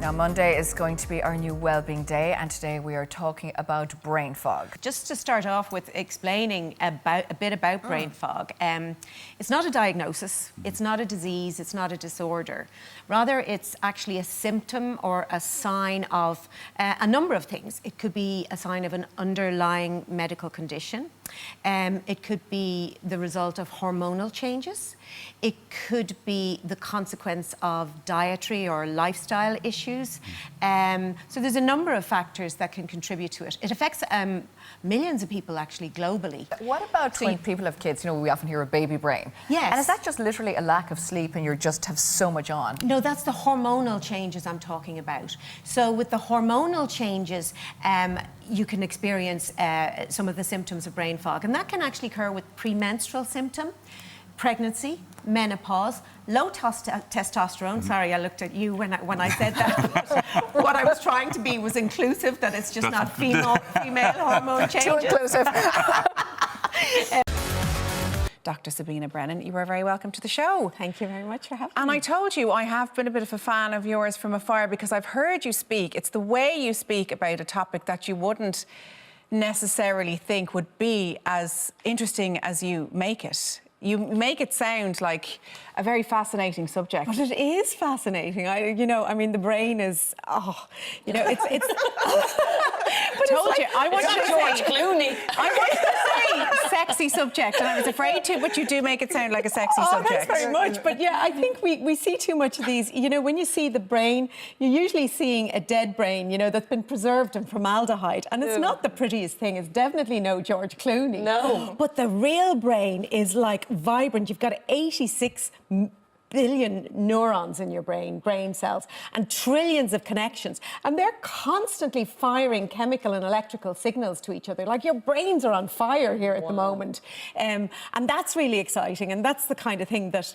Now, Monday is going to be our new Wellbeing Day, and today we are talking about brain fog. Just to start off with explaining a bit about brain fog. It's not a diagnosis, it's not a disease, it's not a disorder. Rather, it's actually a symptom or a sign of a number of things. It could be a sign of an underlying medical condition. It could be the result of hormonal changes. It could be the consequence of dietary or lifestyle issues. So there's a number of factors that can contribute to it. It affects millions of people actually globally. What about when people have kids? You know, we often hear a baby brain. Yes. And is that just literally a lack of sleep and you just have so much on? No, that's the hormonal changes I'm talking about. So with the hormonal changes, you can experience some of the symptoms of brain fog, and that can actually occur with premenstrual symptom, pregnancy, menopause, low testosterone. Sorry, I looked at you when I said that. What I was trying to be was inclusive, that it's just not female hormone changes. Too inclusive. Dr. Sabina Brennan, you are very welcome to the show. Thank you very much for having me. And I told you I have been a bit of a fan of yours from afar because I've heard you speak. It's the way you speak about a topic that you wouldn't necessarily think would be as interesting as you make it. You make it sound like a very fascinating subject. But it is fascinating. The brain is, it's... I told you, I wanted to George say Clooney. I wanted to say sexy subject, and I was afraid to, but you do make it sound like a sexy subject. Thanks very much. But yeah, I think we see too much of these. You know, when you see the brain, you're usually seeing a dead brain, that's been preserved in formaldehyde. And it's not the prettiest thing. It's definitely no George Clooney. No. But the real brain is like vibrant. You've got 86 billion neurons in your brain cells, and trillions of connections, and they're constantly firing chemical and electrical signals to each other. Like, your brains are on fire here at the moment, and that's really exciting, and that's the kind of thing that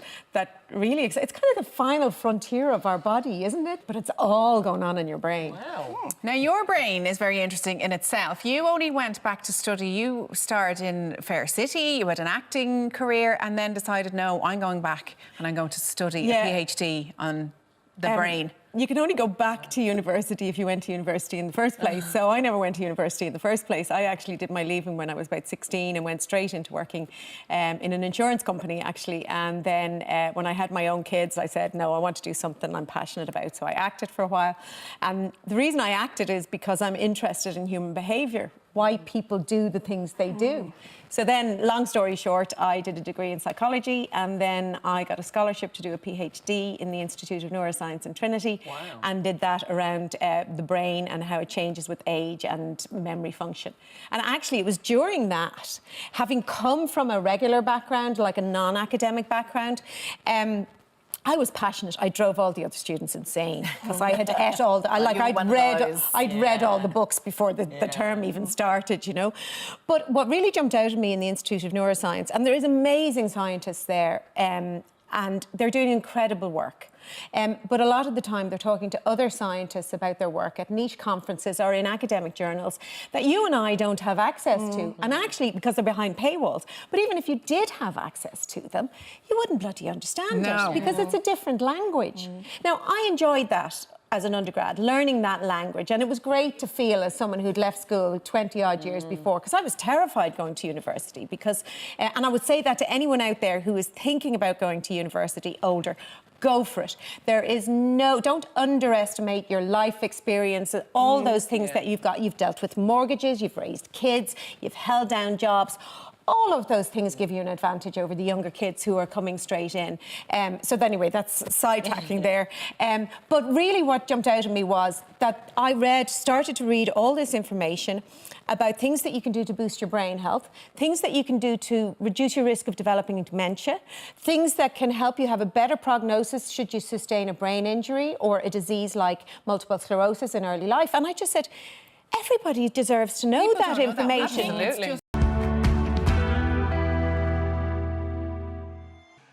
really it's kind of the final frontier of our body, isn't it? But it's all going on in your brain. Wow. Now, your brain is very interesting in itself. You only went back to study. You started in Fair City, you had an acting career, and then decided, no, I'm going back and I'm going to study a PhD on the brain. You can only go back to university if you went to university in the first place. So I never went to university in the first place. I actually did my leaving when I was about 16 and went straight into working in an insurance company, actually. And then when I had my own kids, I said, no, I want to do something I'm passionate about. So I acted for a while. And the reason I acted is because I'm interested in human behaviour, why people do the things they do. So then, long story short, I did a degree in psychology, and then I got a scholarship to do a PhD in the Institute of Neuroscience in Trinity. Wow. And did that around the brain and how it changes with age and memory function. And actually, it was during that, having come from a regular background, like a non-academic background, I was passionate. I drove all the other students insane because I had ate all the... I'd read all the books before the term even started, But what really jumped out at me in the Institute of Neuroscience, and there is amazing scientists there, and they're doing incredible work. But a lot of the time they're talking to other scientists about their work at niche conferences or in academic journals that you and I don't have access to. And actually, because they're behind paywalls. But even if you did have access to them, you wouldn't bloody understand it because it's a different language. Now, I enjoyed that as an undergrad, learning that language. And it was great to feel as someone who'd left school 20-odd years before, because I was terrified going to university because, and I would say that to anyone out there who is thinking about going to university older, go for it. There is don't underestimate your life experience, all those things that you've got. You've dealt with mortgages, you've raised kids, you've held down jobs. All of those things give you an advantage over the younger kids who are coming straight in. So anyway, that's sidetracking there. But really what jumped out at me was that I started to read all this information about things that you can do to boost your brain health, things that you can do to reduce your risk of developing dementia, things that can help you have a better prognosis should you sustain a brain injury or a disease like multiple sclerosis in early life. And I just said, everybody deserves to know that information. Absolutely.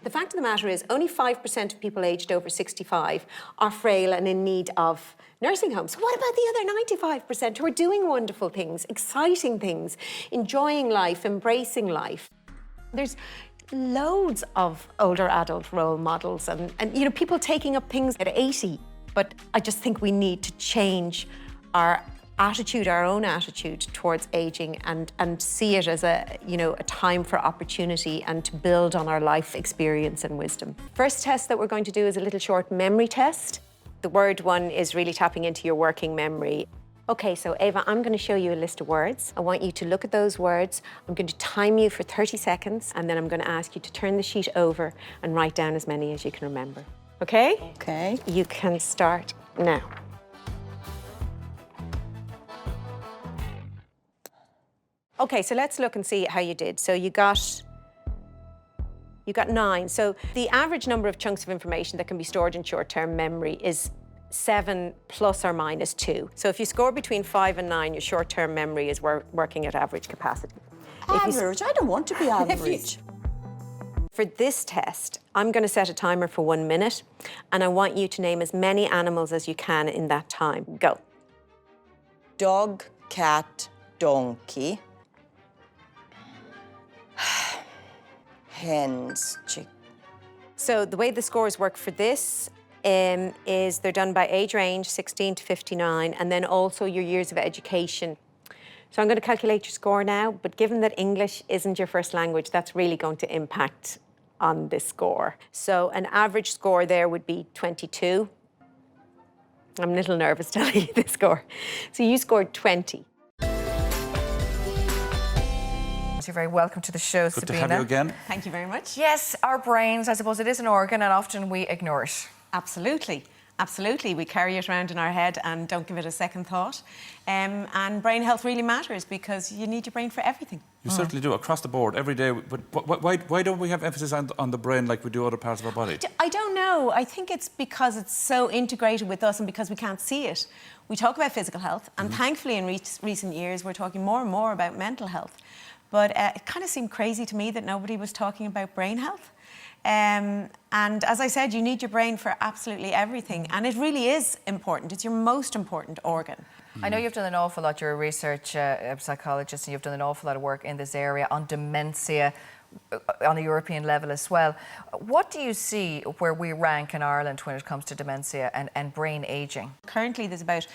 The fact of the matter is only 5% of people aged over 65 are frail and in need of nursing homes. So what about the other 95% who are doing wonderful things, exciting things, enjoying life, embracing life? There's loads of older adult role models and people taking up things at 80. But I just think we need to change our attitude, our own attitude towards aging, and see it as a time for opportunity and to build on our life experience and wisdom. First test that we're going to do is a little short memory test. The word one is really tapping into your working memory. Okay, so Ava, I'm going to show you a list of words. I want you to look at those words. I'm going to time you for 30 seconds, and then I'm going to ask you to turn the sheet over and write down as many as you can remember. Okay? Okay. You can start now. Okay, so let's look and see how you did. So you got 9. So the average number of chunks of information that can be stored in short-term memory is 7 plus or minus 2. So if you score between 5 and 9, your short-term memory is working at average capacity. Average? I don't want to be average. For this test, I'm going to set a timer for 1 minute, and I want you to name as many animals as you can in that time. Go. Dog, cat, donkey. Hens, chick. So the way the scores work for this is they're done by age range, 16 to 59, and then also your years of education. So I'm going to calculate your score now, but given that English isn't your first language, that's really going to impact on this score. So an average score there would be 22. I'm a little nervous telling you this score. So you scored 20. You're very welcome to the show, Good Sabina. to have you again. Thank you very much. Yes, our brains, I suppose it is an organ and often we ignore it. Absolutely. Absolutely. We carry it around in our head and don't give it a second thought. And brain health really matters because you need your brain for everything. You certainly do, across the board, every day. But why don't we have emphasis on the brain like we do other parts of our body? I don't know. I think it's because it's so integrated with us and because we can't see it. We talk about physical health, and thankfully in recent years we're talking more and more about mental health. But it kind of seemed crazy to me that nobody was talking about brain health. And as I said, you need your brain for absolutely everything. And it really is important. It's your most important organ. I know you've done an awful lot. You're a research psychologist, and you've done an awful lot of work in this area on dementia on a European level as well. What do you see where we rank in Ireland when it comes to dementia and brain ageing? Currently, there's about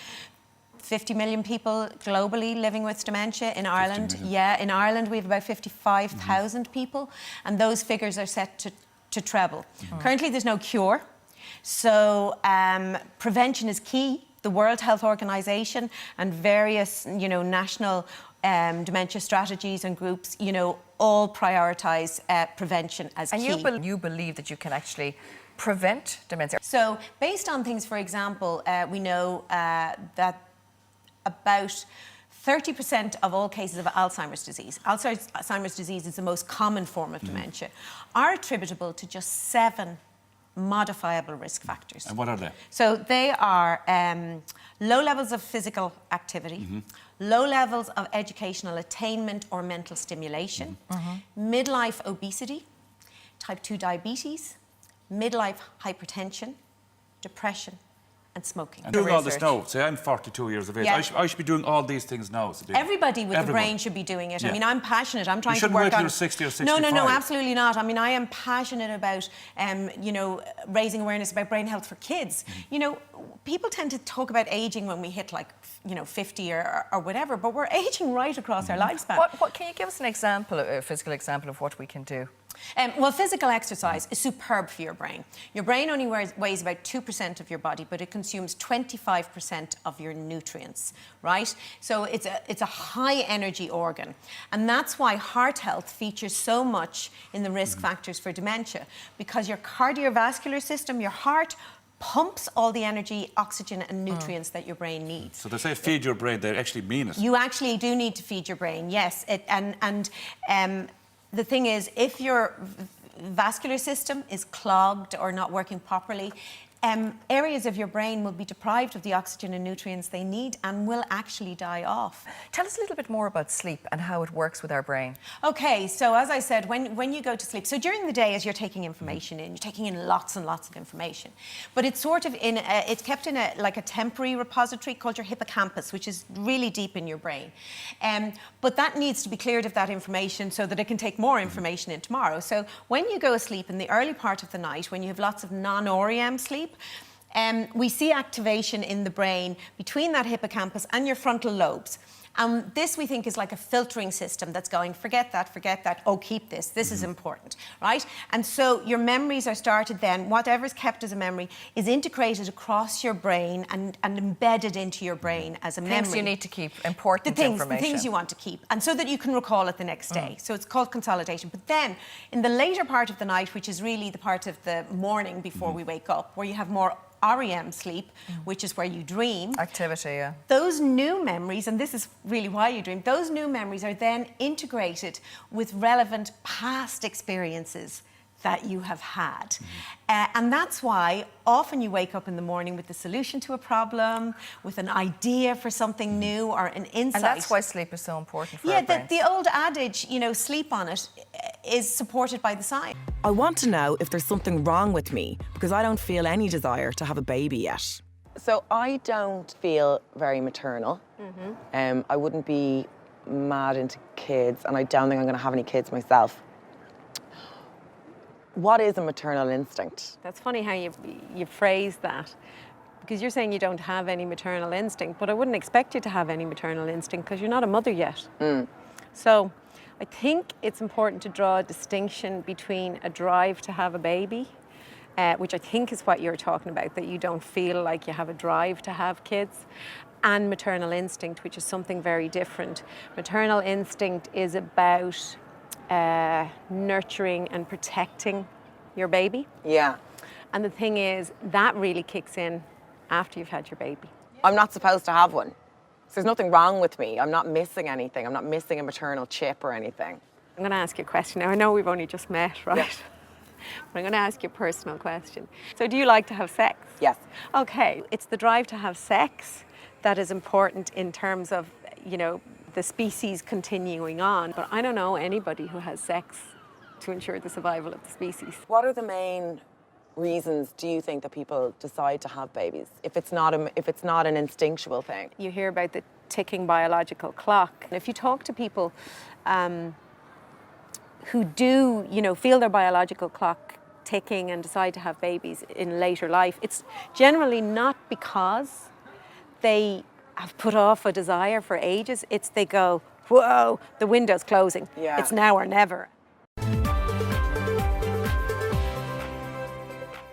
50 million people globally living with dementia in Ireland. Yeah, in Ireland we have about 55,000 people, and those figures are set to treble. Currently there's no cure, so prevention is key. The World Health Organization and various, national dementia strategies and groups, all prioritise prevention as key. And you believe that you can actually prevent dementia? So based on things, for example, we know that about 30% of all cases of Alzheimer's disease. Alzheimer's disease is the most common form of dementia, are attributable to just 7 modifiable risk factors. And what are they? So they are low levels of physical activity, low levels of educational attainment or mental stimulation, midlife obesity, type 2 diabetes, midlife hypertension, depression, and smoking. And doing all this now, say I'm 42 years of age, Yeah. I should be doing all these things now. Sabina. Everybody with a brain should be doing it. Yeah. I mean, I'm passionate. I'm trying to shouldn't work wait till on... you're 60 or 65. No, absolutely not. I mean, I am passionate about, raising awareness about brain health for kids. People tend to talk about aging when we hit 50 or whatever, but we're aging right across our lifespan. What can you give us an example, a physical example of what we can do? Well, physical exercise is superb for your brain. Your brain only weighs about 2% of your body, but it consumes 25% of your nutrients, right? So it's a high energy organ. And that's why heart health features so much in the risk factors for dementia, because your cardiovascular system, your heart, pumps all the energy, oxygen and nutrients that your brain needs. So they say feed your brain, they actually mean it. You actually do need to feed your brain, yes. The thing is, if your vascular system is clogged or not working properly, areas of your brain will be deprived of the oxygen and nutrients they need and will actually die off. Tell us a little bit more about sleep and how it works with our brain. Okay, so as I said, when you go to sleep, so during the day as you're taking information in, you're taking in lots and lots of information, but it's sort of it's kept in a temporary repository called your hippocampus, which is really deep in your brain. But that needs to be cleared of that information so that it can take more information in tomorrow. So when you go asleep in the early part of the night, when you have lots of non-REM sleep, we see activation in the brain between that hippocampus and your frontal lobes. This we think is like a filtering system that's going, forget that, oh, keep this, this is important, right? And so your memories are started then, whatever's kept as a memory is integrated across your brain and embedded into your brain as a memory. Things you need to keep, important information. The things you want to keep, and so that you can recall it the next day. So it's called consolidation. But then, in the later part of the night, which is really the part of the morning before we wake up, where you have more REM sleep, which is where you dream. Activity, yeah. Those new memories, and this is really why you dream, those new memories are then integrated with relevant past experiences that you have had. And that's why often you wake up in the morning with the solution to a problem, with an idea for something new or an insight. And that's why sleep is so important for our brains. The old adage, you know, sleep on it, is supported by the science. I want to know if there's something wrong with me because I don't feel any desire to have a baby yet. So I don't feel very maternal. I wouldn't be mad into kids, and I don't think I'm going to have any kids myself. What is a maternal instinct? That's funny how you phrase that, because you're saying you don't have any maternal instinct, but I wouldn't expect you to have any maternal instinct because you're not a mother yet. So I think it's important to draw a distinction between a drive to have a baby, which I think is what you're talking about, that you don't feel like you have a drive to have kids, and maternal instinct, which is something very different. Maternal instinct is about nurturing and protecting your baby. Yeah. And the thing is, that really kicks in after you've had your baby. I'm not supposed to have one. So there's nothing wrong with me. I'm not missing anything. I'm not missing a maternal chip or anything. I'm going to ask you a question. Now, I know we've only just met, right? Yeah. But I'm going to ask you a personal question. So do you like to have sex? Yes. Okay. It's the drive to have sex that is important in terms of, you know, the species continuing on. But I don't know anybody who has sex to ensure the survival of the species. What are the main reasons do you think that people decide to have babies if it's not an instinctual thing? You hear about the ticking biological clock. And if you talk to people who do, you know, feel their biological clock ticking and decide to have babies in later life, it's generally not because they have put off a desire for ages. It's they go, whoa, the window's closing. Yeah. It's now or never.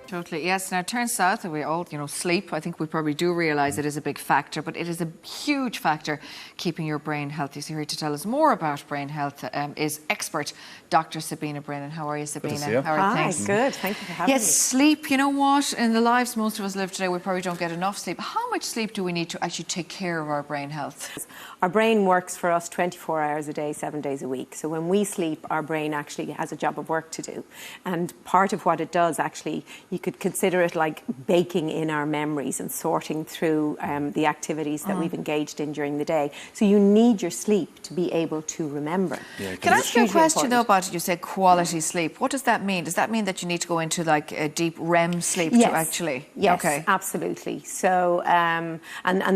Totally, yes. Now, it turns out that we all, you know, sleep, I think we probably do realise it is a big factor, but it is a huge factor keeping your brain healthy. So here to tell us more about brain health is expert Dr. Sabina Brennan. How are you, Sabina? Good to see you. How are Hi, things? good. Thank you for having me. Yes, sleep, you know what? In the lives most of us live today, we probably don't get enough sleep. How much sleep do we need to actually take care of our brain health? Our brain works for us 24 hours a day, 7 days a week. So when we sleep, our brain actually has a job of work to do. And part of what it does, actually, you could consider it like baking in our memories and sorting through the activities that we've engaged in during the day. So you need your sleep to be able to remember. Yeah, Can I ask you a question though about, you said quality sleep. What does that mean? Does that mean that you need to go into like a deep REM sleep to actually? Yes, okay. Absolutely. So, and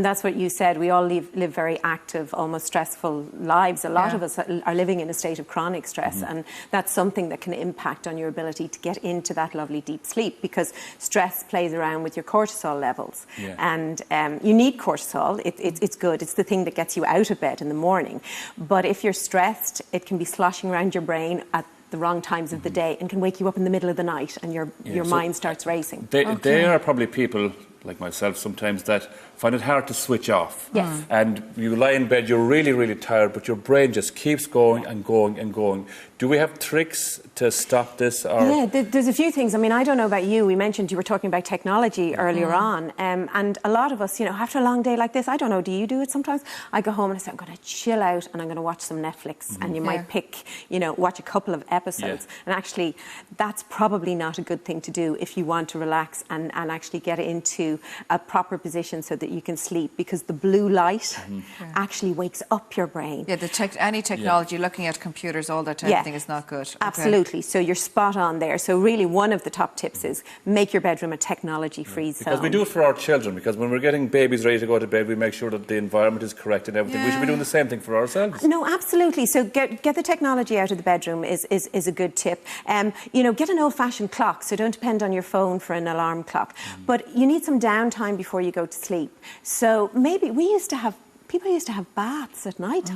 that's what you said. We all live very active, almost stressful lives. A lot of us are living in a state of chronic stress, and that's something that can impact on your ability to get into that lovely deep sleep, because stress plays around with your cortisol levels. Yeah. And you need cortisol. It's good. It's the thing that gets you out of bed in the morning. But if you're stressed, it can be sloshing around your brain at the wrong times of the day and can wake you up in the middle of the night, and your mind starts racing. There are probably people like myself sometimes that find it hard to switch off. Yes. And you lie in bed, you're really, really tired, but your brain just keeps going and going and going. Do we have tricks to stop this? Or? Yeah, there's a few things. I mean, I don't know about you. We mentioned you were talking about technology earlier on. And a lot of us, you know, after a long day like this, I don't know, do you do it sometimes? I go home and I say, I'm going to chill out and I'm going to watch some Netflix. And you might pick, you know, watch a couple of episodes. Yeah. And actually, that's probably not a good thing to do if you want to relax and actually get into into a proper position so that you can sleep, because the blue light actually wakes up your brain. Yeah, any technology, looking at computers, all that type of thing is not good. Okay. Absolutely. So you're spot on there. So really one of the top tips is make your bedroom a technology-free zone. Because we do it for our children, because when we're getting babies ready to go to bed, we make sure that the environment is correct and everything. We should be doing the same thing for ourselves. No, absolutely. So get the technology out of the bedroom is a good tip. You know, get an old-fashioned clock, so don't depend on your phone for an alarm clock. But you need some downtime before you go to sleep. So maybe people used to have baths at night time.